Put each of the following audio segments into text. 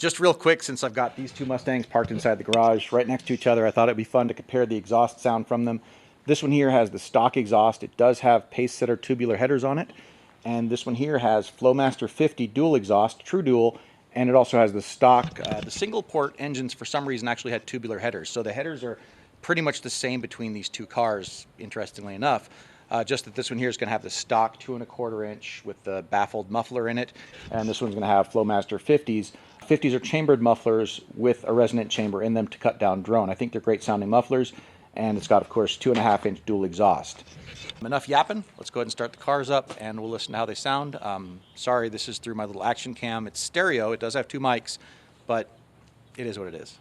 Just real quick, since I've got these two Mustangs parked inside the garage right next to each other, I thought it'd be fun to compare the exhaust sound from them. This one here has the stock exhaust. It does have Pacesetter tubular headers on it. And this one here has Flowmaster 50 dual exhaust, true dual, and it also has the stock. The single port engines for some reason actually had tubular headers. So the headers are pretty much the same between these two cars, interestingly enough. Just that this one here is going to have the stock 2¼ inch with the baffled muffler in it, and this one's going to have Flowmaster 50s. 50s are chambered mufflers with a resonant chamber in them to cut down drone. I think they're great sounding mufflers, and it's got, of course, 2½ inch dual exhaust. Enough yapping. Let's go ahead and start the cars up, and we'll listen to how they sound. Sorry, this is through my little action cam. It's stereo. It does have 2 mics, but it is what it is.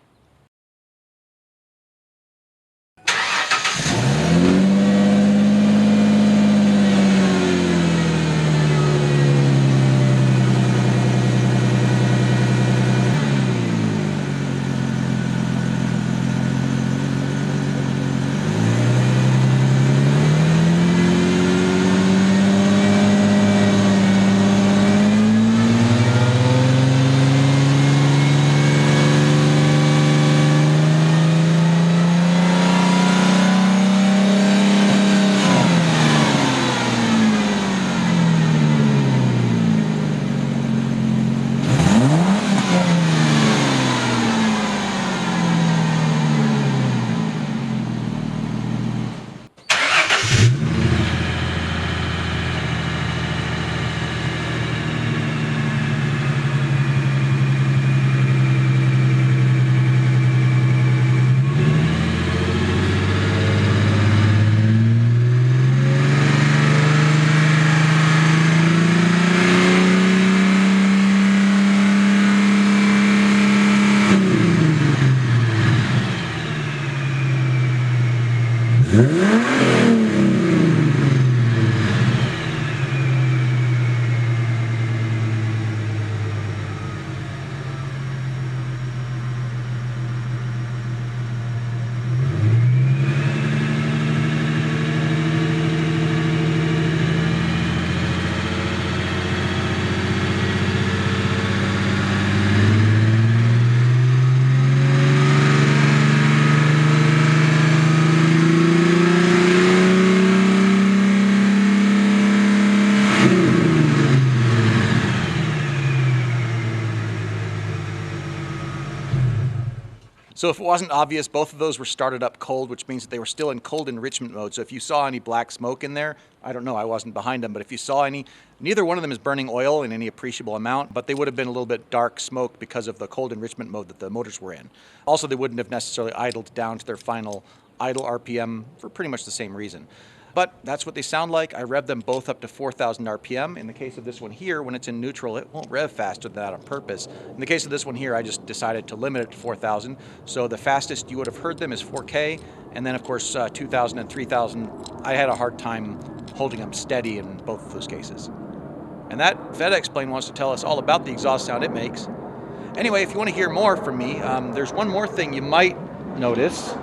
So if it wasn't obvious, both of those were started up cold, which means that they were still in cold enrichment mode. So if you saw any black smoke in there, I don't know, I wasn't behind them, but if you saw any, neither one of them is burning oil in any appreciable amount, but they would have been a little bit dark smoke because of the cold enrichment mode that the motors were in. Also, they wouldn't have necessarily idled down to their final idle RPM for pretty much the same reason. But that's what they sound like. I revved them both up to 4,000 RPM. In the case of this one here, when it's in neutral, it won't rev faster than that on purpose. In the case of this one here, I just decided to limit it to 4,000. So the fastest you would have heard them is 4K. And then, of course, 2,000 and 3,000, I had a hard time holding them steady in both of those cases. And that FedEx plane wants to tell us all about the exhaust sound it makes. Anyway, if you want to hear more from me, there's one more thing you might notice.